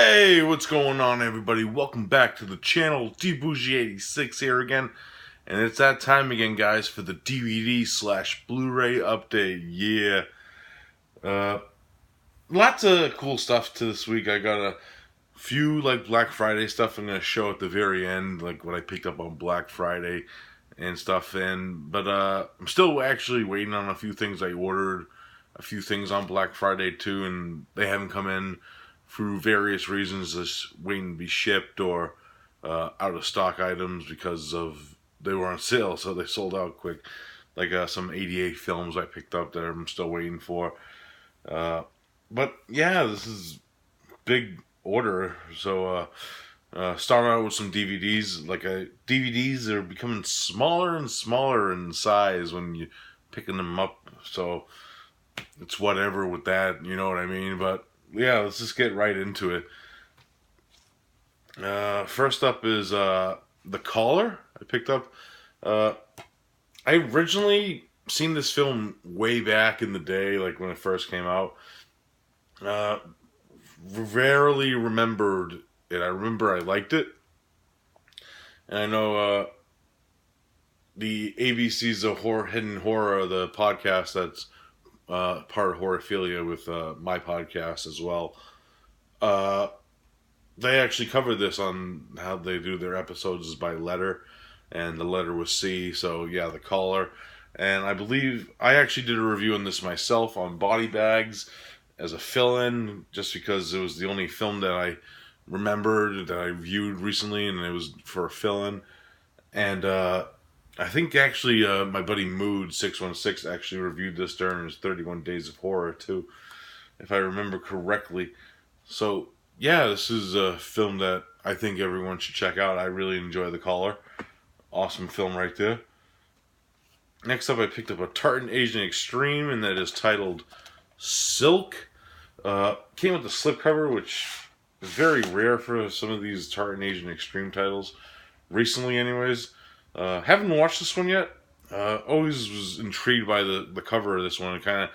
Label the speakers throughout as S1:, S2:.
S1: Hey, what's going on, everybody? Welcome back to the channel. DBougie86 here again, and it's that time again, guys, for the DVD/Blu-ray update. Yeah, lots of cool stuff to this week. I got a few like Black Friday stuff I'm gonna show at the very end, like what I picked up on Black Friday and stuff. But I'm still actually waiting on a few things I ordered, a few things on Black Friday too, and they haven't come in through various reasons, just waiting to be shipped or out of stock items because of they were on sale, so they sold out quick. Like some 88 films I picked up that I'm still waiting for. But yeah, this is big order. So start out with some DVDs. DVDs are becoming smaller and smaller in size when you're picking them up. So it's whatever with that, you know what I mean? But yeah, let's just get right into it. First up is The Caller. I picked up. I originally seen this film way back in the day, like when it first came out. Rarely remembered it. I remember I liked it. And I know the ABC's Hidden Horror, the podcast that's part of Horophilia with my podcast as well. They actually covered this on how they do their episodes is by letter, and the letter was C. So yeah, The Caller. And I believe I actually did a review on this myself on Body Bags as a fill-in, just because it was the only film that I remembered that I viewed recently, and it was for a fill-in. And I think actually my buddy Mood616 actually reviewed this during his 31 Days of Horror too, if I remember correctly. So yeah, this is a film that I think everyone should check out. I really enjoy The Caller. Awesome film right there. Next up, I picked up a Tartan Asian Extreme, and that is titled Silke. Came with the slipcover, which is very rare for some of these Tartan Asian Extreme titles. Recently, anyways. Haven't watched this one yet. Always was intrigued by the cover of this one. It kind of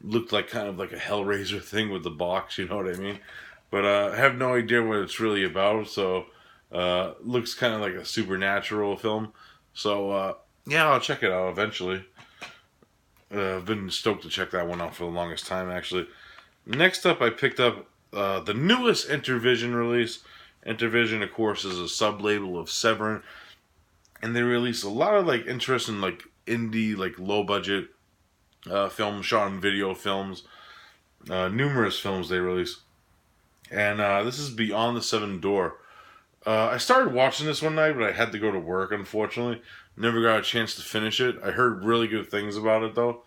S1: looked like a Hellraiser thing with the box, you know what I mean? But I have no idea what it's really about, so looks kind of like a supernatural film. So yeah, I'll check it out eventually. I've been stoked to check that one out for the longest time, actually. Next up, I picked up the newest Intervision release. Intervision, of course, is a sub-label of Severin. And they release a lot of interesting indie low budget films, shot on video films, numerous films they release. And this is Beyond the Seven Door. I started watching this one night, but I had to go to work, unfortunately. Never got a chance to finish it. I heard really good things about it though.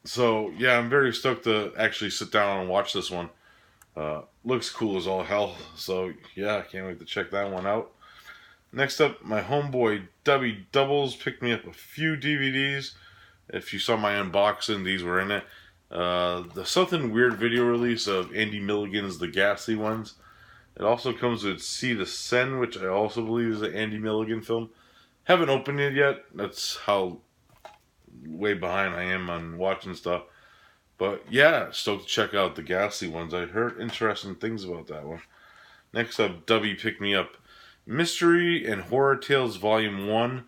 S1: So yeah, I'm very stoked to actually sit down and watch this one. Looks cool as all hell. So yeah, I can't wait to check that one out. Next up, my homeboy W Doubles picked me up a few DVDs. If you saw my unboxing, these were in it. The Something Weird video release of Andy Milligan's The Ghastly Ones. It also comes with See the Sen, which I also believe is an Andy Milligan film. Haven't opened it yet. That's how way behind I am on watching stuff. But yeah, stoked to check out The Ghastly Ones. I heard interesting things about that one. Next up, W picked me up Mystery and Horror Tales Volume 1,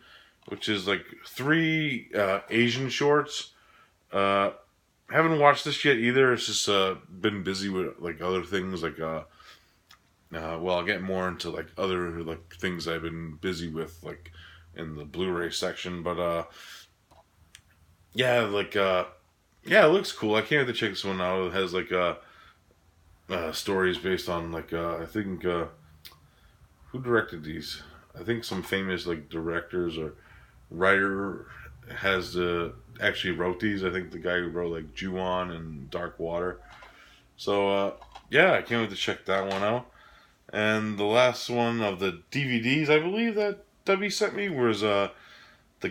S1: which is 3 Asian shorts. Haven't watched this yet either. It's just been busy with other things well, I'll get more into other things I've been busy with in the Blu-ray section, but yeah, yeah, it looks cool. I can't wait to check this one out. It has stories based on I think who directed these? I think some famous directors or writer has actually wrote these. I think the guy who wrote Ju-on and Dark Water. So yeah, I can't wait to check that one out. And the last one of the DVDs I believe that W sent me was The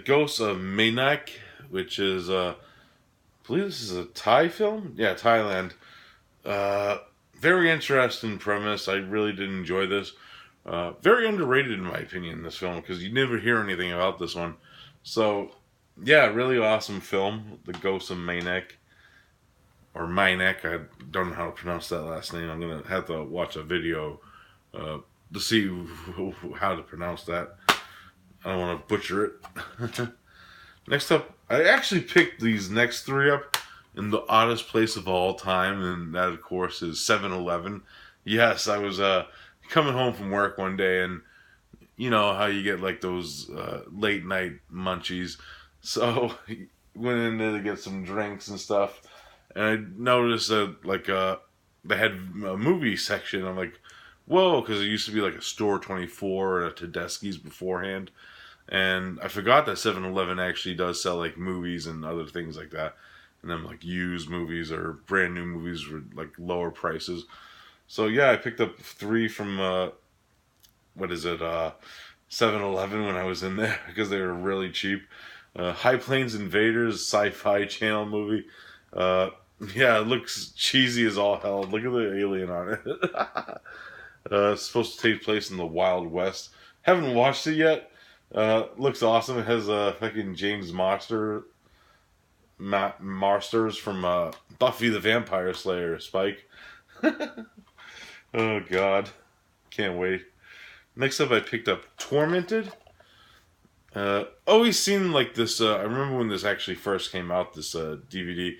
S1: Ghosts of Mainak, which is I believe this is a Thai film. Yeah, Thailand. Very interesting premise. I really did enjoy this. Very underrated in my opinion, this film, because you never hear anything about this one. So yeah, really awesome film, The Ghosts of Mainak. or Minek. I don't know how to pronounce that last name. I'm gonna have to watch a video to see how to pronounce that. I don't want to butcher it. Next up, I actually picked these next three up in the oddest place of all time, and that, of course, is 7-Eleven. Yes, I was coming home from work one day, and you know how you get like those late night munchies. So went in there to get some drinks and stuff, and I noticed that like they had a movie section. I'm like, whoa, because it used to be like a Store 24 and a Tedeschi's beforehand. And I forgot that 7-Eleven actually does sell like movies and other things like that. And then like used movies or brand new movies for like lower prices. So yeah, I picked up three from what is it, 7-Eleven when I was in there because they were really cheap. High Plains Invaders, sci-fi channel movie. Yeah, it looks cheesy as all hell. Look at the alien on it. It's supposed to take place in the Wild West. Haven't watched it yet. Looks awesome. It has fucking James Marsters from Buffy the Vampire Slayer, Spike. Oh god, can't wait. Next up, I picked up Tormented. Always seen like this. I remember when this actually first came out. This DVD.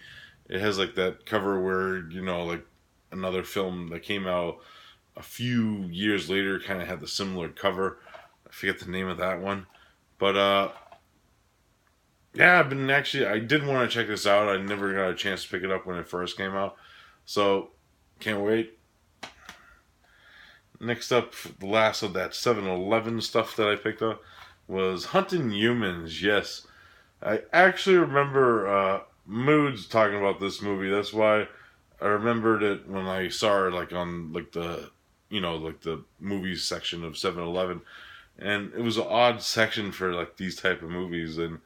S1: It has like that cover where you know like another film that came out a few years later kind of had the similar cover. I forget the name of that one, but yeah, I did want to check this out. I never got a chance to pick it up when it first came out, so can't wait. Next up, the last of that 7-Eleven stuff that I picked up was Hunting Humans. Yes, I actually remember Moods talking about this movie. That's why I remembered it when I saw it like on like the like the movies section of 7-Eleven, and it was an odd section for like these type of movies, and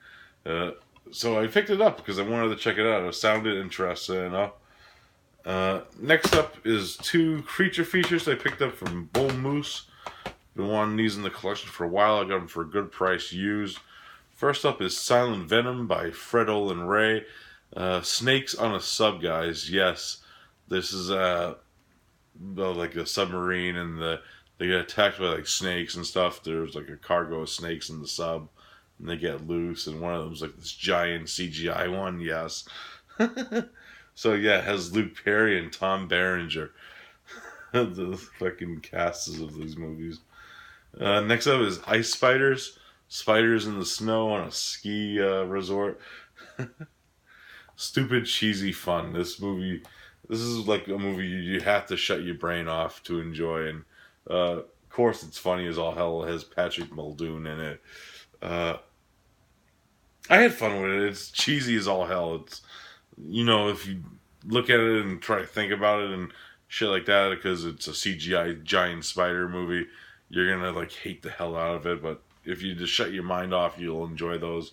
S1: so I picked it up because I wanted to check it out. It sounded interesting enough. Next up is two creature features I picked up from Bull Moose. Been wanting these in the collection for a while. I got them for a good price used. First up is Silent Venom by Fred Olin Ray. Snakes on a Sub, guys. Yes, this is like a submarine, and they get attacked by like snakes and stuff. There's like a cargo of snakes in the sub, and they get loose, and one of them's like this giant CGI one. Yes. So yeah, it has Luke Perry and Tom Berenger, the fucking casts of these movies. Next up is Ice Spiders, spiders in the snow on a ski resort. Stupid, cheesy fun. This is like a movie you have to shut your brain off to enjoy, and of course it's funny as all hell. It has Patrick Muldoon in it. I had fun with it. It's cheesy as all hell. It's if you look at it and try to think about it and shit like that, because it's a CGI giant spider movie, you're gonna like hate the hell out of it. But if you just shut your mind off, you'll enjoy those.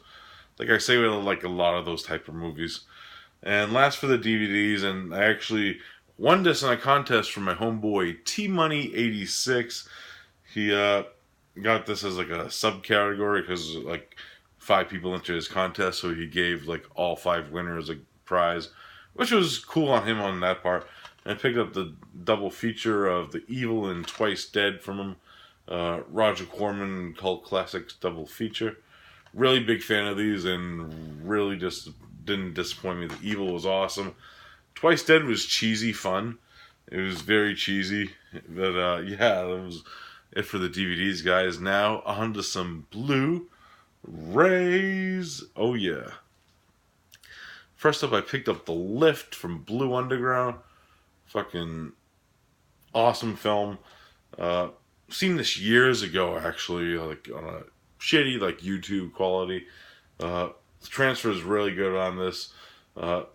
S1: Like I say with like a lot of those type of movies. And last for the DVDs, and I actually won this in a contest from my homeboy T Money 86. He got this as like a subcategory because like 5 people entered his contest, so he gave like all 5 winners a prize, which was cool on him on that part. And I picked up the double feature of The Evil and Twice Dead from him. Roger Corman cult classics double feature. Really big fan of these, and really just didn't disappoint me. The Evil was awesome. Twice Dead was cheesy fun. It was very cheesy, but yeah, that was it for the DVDs, guys. Now on to some Blu-rays. Oh yeah. First up, I picked up The Lift from Blue Underground. Fucking awesome film. Seen this years ago, actually, like on a shitty like YouTube quality. The transfer is really good on this. Have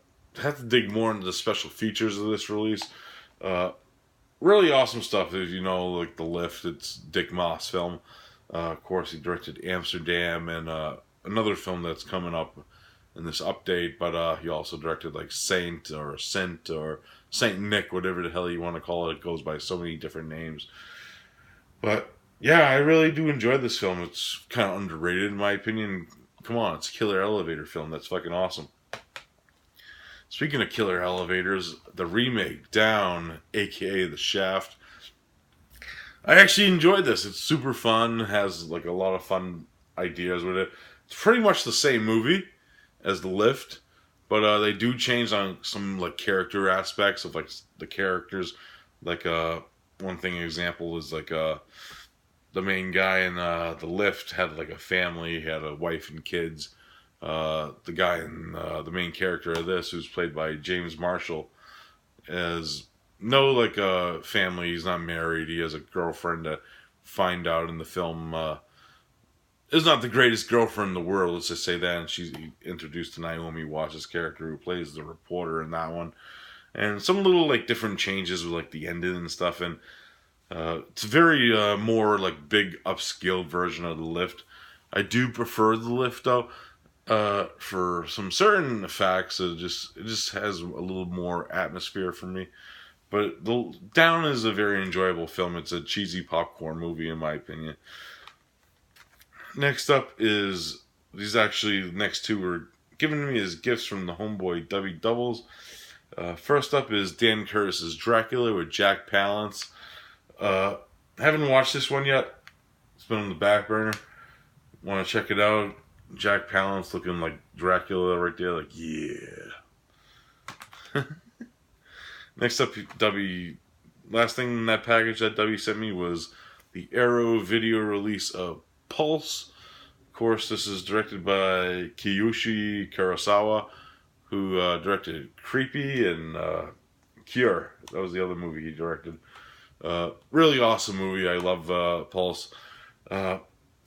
S1: to dig more into the special features of this release. Really awesome stuff. If you know, like The Lift, it's Dick Moss film. Of course, he directed Amsterdam and another film that's coming up in this update, but he also directed like Saint or Saint Nick, whatever the hell you want to call it. It goes by so many different names. But yeah, I really do enjoy this film. It's kind of underrated in my opinion. Come on, it's a killer elevator film. That's fucking awesome. Speaking of killer elevators, the remake, Down, aka The Shaft. I actually enjoyed this. It's super fun, has like a lot of fun ideas with it. It's pretty much the same movie as The Lift, but they do change on some like character aspects of like the characters. Like one thing example is like the main guy in The Lift had like a family, he had a wife and kids. The guy in the main character of this, who's played by James Marshall, is no like family. He's not married. He has a girlfriend that find out in the film is not the greatest girlfriend in the world. Let's just say that. And she's introduced to Naomi Watts' character, who plays the reporter in that one, and some little like different changes with like the ending and stuff. And it's a very more like big upscaled version of The Lift. I do prefer The Lift though. For some certain facts, it just has a little more atmosphere for me. But the Down is a very enjoyable film. It's a cheesy popcorn movie, in my opinion. Next up is these actually next two were given to me as gifts from the homeboy W Doubles. First up is Dan Curtis's Dracula with Jack Palance. Haven't watched this one yet. It's been on the back burner. Want to check it out? Jack Palance looking like Dracula right there, like yeah. Next up, last thing in that package that W sent me was the Arrow video release of Pulse. Of course, this is directed by Kiyoshi Kurosawa, who directed Creepy and Cure. That was the other movie he directed. Really awesome movie. I love Pulse.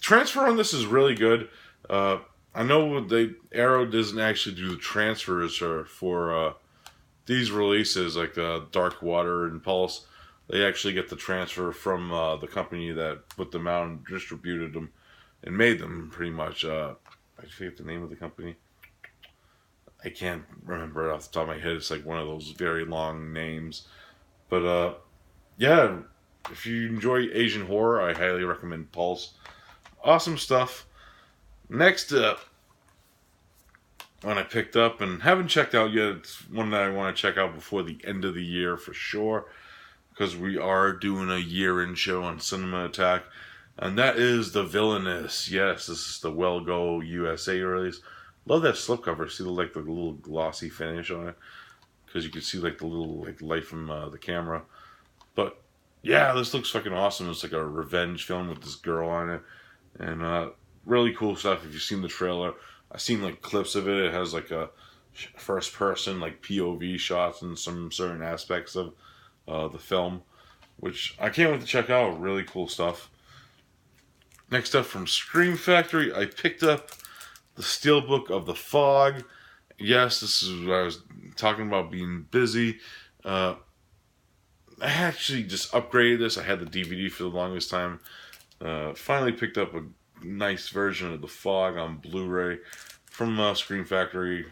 S1: Transfer on this is really good. I know Arrow doesn't actually do the transfers for these releases, like Dark Water and Pulse. They actually get the transfer from the company that put them out and distributed them and made them, pretty much. I forget the name of the company. I can't remember it off the top of my head. It's like one of those very long names. But yeah, if you enjoy Asian horror, I highly recommend Pulse. Awesome stuff. Next up, one I picked up and haven't checked out yet. It's one that I want to check out before the end of the year for sure, because we are doing a year-end show on Cinema Attack, and that is the Villainous. Yes, this is the Well Go USA release. Love that slipcover. See the little glossy finish on it, because you can see like the little like light from the camera. But yeah, this looks fucking awesome. It's like a revenge film with this girl on it, and really cool stuff. If you've seen the trailer, I've seen like clips of it. It has like a first person like POV shots and some certain aspects of the film, which I can't wait to check out. Really cool stuff. Next up from Scream Factory, I picked up the Steelbook of The Fog. Yes, this is what I was talking about, being busy. I actually just upgraded this. I had the DVD for the longest time. Finally picked up a nice version of The Fog on Blu-ray from Scream Factory.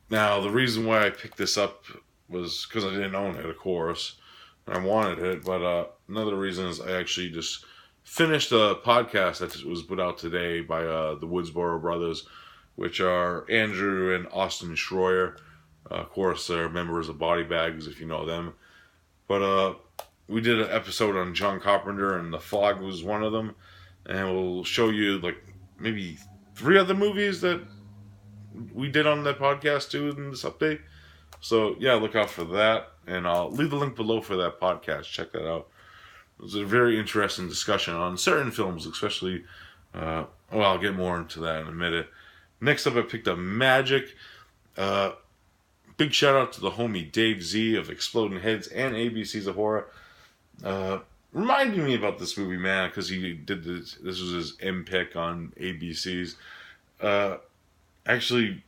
S1: Now, the reason why I picked this up was because I didn't own it, of course. I wanted it, but another reason is I actually just finished a podcast that was put out today by the Woodsboro brothers, which are Andrew and Austin Schroyer. Of course, they're members of Body Bags, if you know them. But we did an episode on John Carpenter, and The Fog was one of them. And we'll show you like maybe 3 other movies that we did on that podcast too in this update. So yeah, look out for that. And I'll leave the link below for that podcast. Check that out. It was a very interesting discussion on certain films, especially, well, I'll get more into that in a minute. Next up, I picked up Magic. Big shout out to the homie Dave Z of Exploding Heads and ABCs of Horror. Reminding me about this movie, man, because he did this. This was his M pick on ABCs. Actually,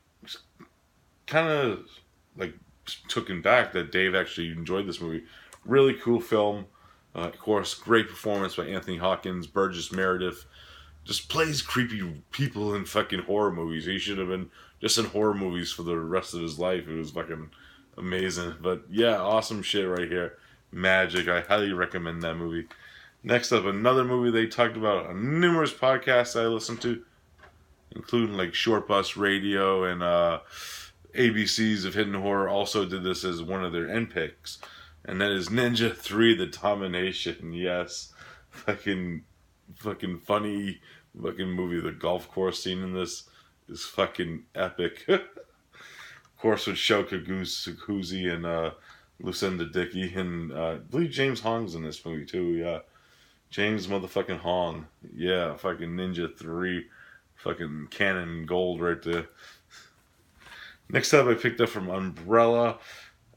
S1: kind of like took him back that Dave actually enjoyed this movie. Really cool film. Of course, great performance by Anthony Hopkins. Burgess Meredith just plays creepy people in fucking horror movies. He should have been just in horror movies for the rest of his life. It was fucking amazing. But yeah, awesome shit right here. Magic. I highly recommend that movie. Next up, another movie they talked about on numerous podcasts I listened to, including like Short Bus Radio and ABCs of Hidden Horror also did this as one of their end picks. And that is Ninja 3, The Domination. Yes. Fucking funny fucking movie. The golf course scene in this is fucking epic. Of course, with Shoka Sakuzi and Lucinda Dickey. And I believe James Hong's in this movie too, yeah. James motherfucking Hong. Yeah, fucking Ninja 3. Fucking canon gold right there. Next up, I picked up from Umbrella.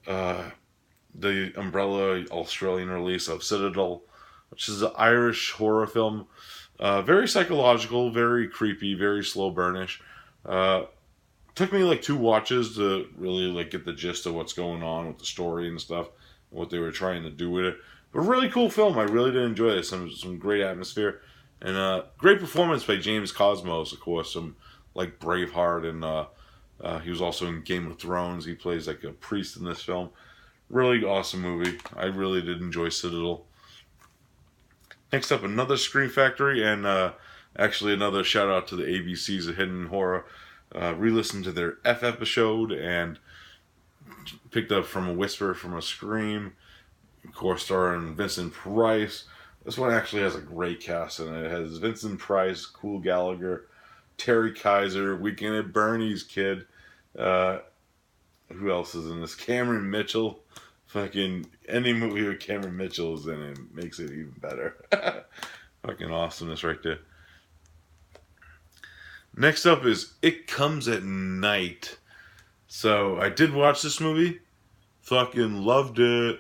S1: The Umbrella Australian release of Citadel, which is an Irish horror film. Very psychological, very creepy, very slow burnish. Took me like 2 watches to really like get the gist of what's going on with the story and stuff, and what they were trying to do with it. But really cool film. I really did enjoy it. Some great atmosphere, and great performance by James Cosmos, of course. Some like Braveheart, and he was also in Game of Thrones. He plays like a priest in this film. Really awesome movie. I really did enjoy Citadel. Next up, another Scream Factory, and actually another shout out to the ABCs of Hidden Horror. Re-listened to their F episode and picked up From a Whisper, From a Scream. Of course, starring Vincent Price. This one actually has a great cast in it. It has Vincent Price, Cool Gallagher, Terry Kaiser, Weekend at Bernie's kid. Who else is in this? Cameron Mitchell. Fucking any movie with Cameron Mitchell is in it makes it even better. Fucking awesomeness right there. Next up is It Comes at Night. So I did watch this movie. Fucking loved it.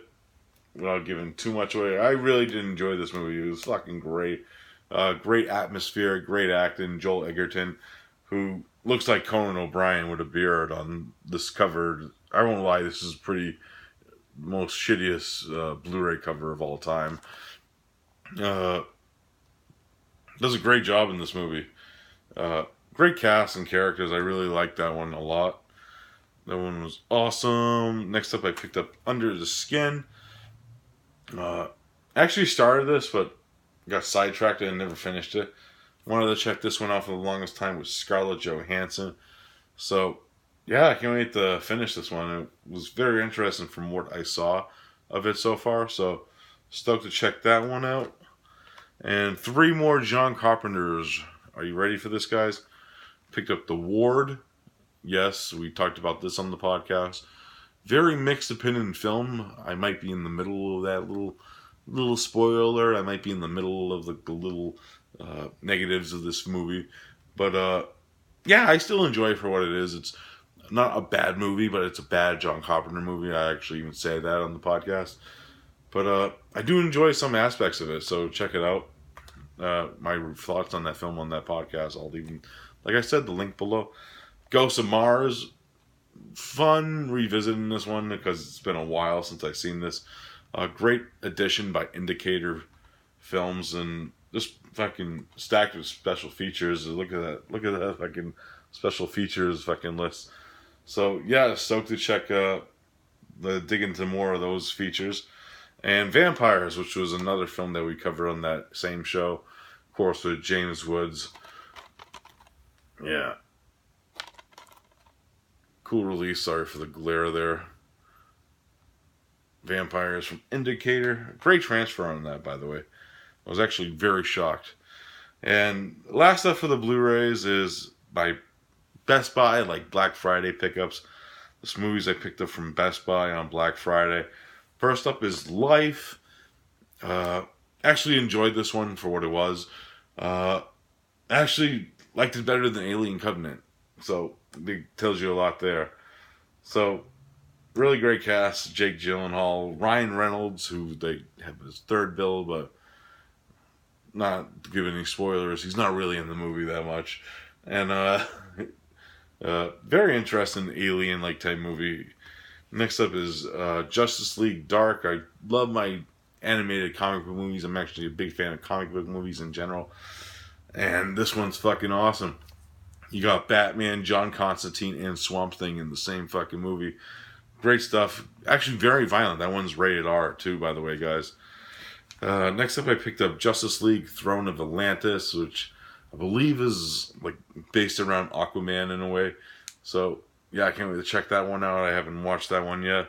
S1: Without giving too much away, I really did enjoy this movie. It was fucking great. Great atmosphere, great acting. Joel Edgerton, who looks like Conan O'Brien with a beard on this cover. I won't lie, this is pretty most shittiest Blu-ray cover of all time. Does a great job in this movie. Great cast and characters. I really liked that one a lot. That one was awesome. Next up, I picked up Under the Skin. Actually started this, but got sidetracked and never finished it. Wanted to check this one out for the longest time with Scarlett Johansson. So, yeah, I can't wait to finish this one. It was very interesting from what I saw of it so far. So, stoked to check that one out. And 3 more John Carpenters. Are you ready for this, guys? Picked up The Ward. Yes, we talked about this on the podcast. Very mixed opinion film. I might be in the middle of that little spoiler. I might be in the middle of the little negatives of this movie. But, yeah, I still enjoy it for what it is. It's not a bad movie, but it's a bad John Carpenter movie. I actually even say that on the podcast. But I do enjoy some aspects of it, so check it out. My thoughts on that film on that podcast. I'll leave, like I said, the link below. Ghosts of Mars. Fun revisiting this one because it's been a while since I've seen this. Great addition by Indicator Films, and just fucking stacked with special features. Look at that. Look at that fucking special features fucking list. So, yeah, stoked to check, dig into more of those features. And Vampires, which was another film that we covered on that same show. Of course, with James Woods. Yeah. Cool release. Sorry for the glare there. Vampires from Indicator. Great transfer on that, by the way. I was actually very shocked. And last up for the Blu-rays is by Best Buy, like Black Friday pickups. This movies I picked up from Best Buy on Black Friday. First up is Life. Actually enjoyed this one for what it was. Actually liked it better than Alien Covenant. So, it tells you a lot there. So, really great cast. Jake Gyllenhaal. Ryan Reynolds, who they have his 3rd bill, but not to give any spoilers, he's not really in the movie that much. And, very interesting alien-like type movie. Next up is Justice League Dark. I love my animated comic book movies. I'm actually a big fan of comic book movies in general. And this one's fucking awesome. You got Batman, John Constantine, and Swamp Thing in the same fucking movie. Great stuff. Actually very violent. That one's rated R too, by the way, guys. Next up I picked up Justice League Throne of Atlantis, which I believe is like based around Aquaman in a way. So, yeah, I can't wait to check that one out. I haven't watched that one yet.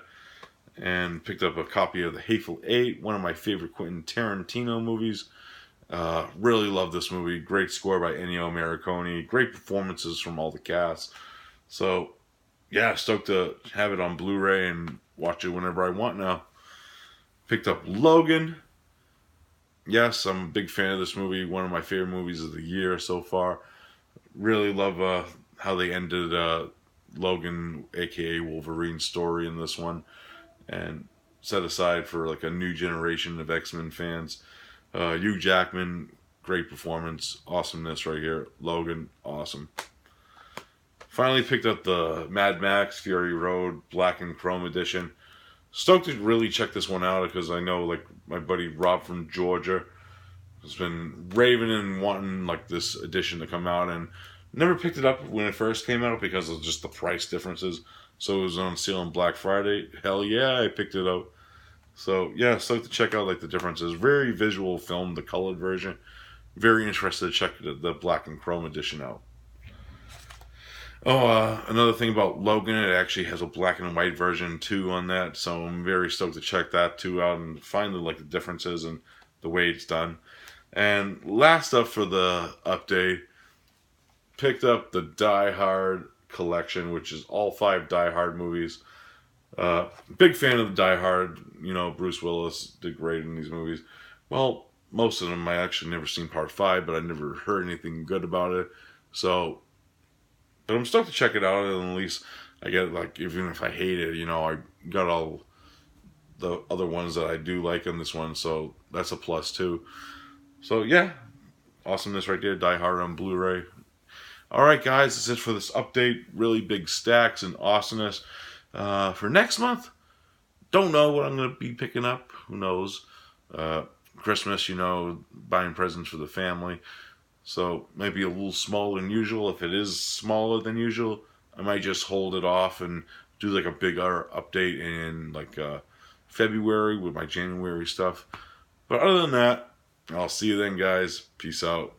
S1: And picked up a copy of The Hateful Eight, one of my favorite Quentin Tarantino movies. Really love this movie. Great score by Ennio Morricone. Great performances from all the cast. So, yeah, stoked to have it on Blu-ray and watch it whenever I want now. Picked up Logan. Yes, I'm a big fan of this movie. One of my favorite movies of the year so far. Really love how they ended Logan, aka Wolverine's story in this one, and set aside for like a new generation of X-Men fans. Hugh Jackman, great performance, awesomeness right here. Logan, awesome. Finally picked up the Mad Max Fury Road Black and Chrome edition. Stoked to really check this one out because I know like my buddy Rob from Georgia has been raving and wanting like this edition to come out, and never picked it up when it first came out because of just the price differences. So it was on sale on Black Friday. Hell yeah, I picked it up. So yeah, stoked to check out like the differences. Very visual film, the colored version. Very interested to check the Black and Chrome edition out. Oh, another thing about Logan, it actually has a black and white version too on that, so I'm very stoked to check that too out and find the differences and the way it's done. And last up for the update, picked up the Die Hard collection, which is all 5 Die Hard movies. Big fan of the Die Hard. You know, Bruce Willis did great in these movies. Well, most of them I actually never seen part 5, but I never heard anything good about it. So, but I'm stoked to check it out, and at least I get like, even if I hate it, you know, I got all the other ones that I do like in this one, so that's a plus too. So yeah, awesomeness right there. Die Hard on Blu-ray. Alright guys, that's it for this update. Really big stacks and awesomeness. For next month, don't know what I'm going to be picking up. Who knows? Christmas, you know, buying presents for the family. So maybe a little smaller than usual. If it is smaller than usual, I might just hold it off and do like a bigger update in like February with my January stuff. But other than that, I'll see you then, guys. Peace out.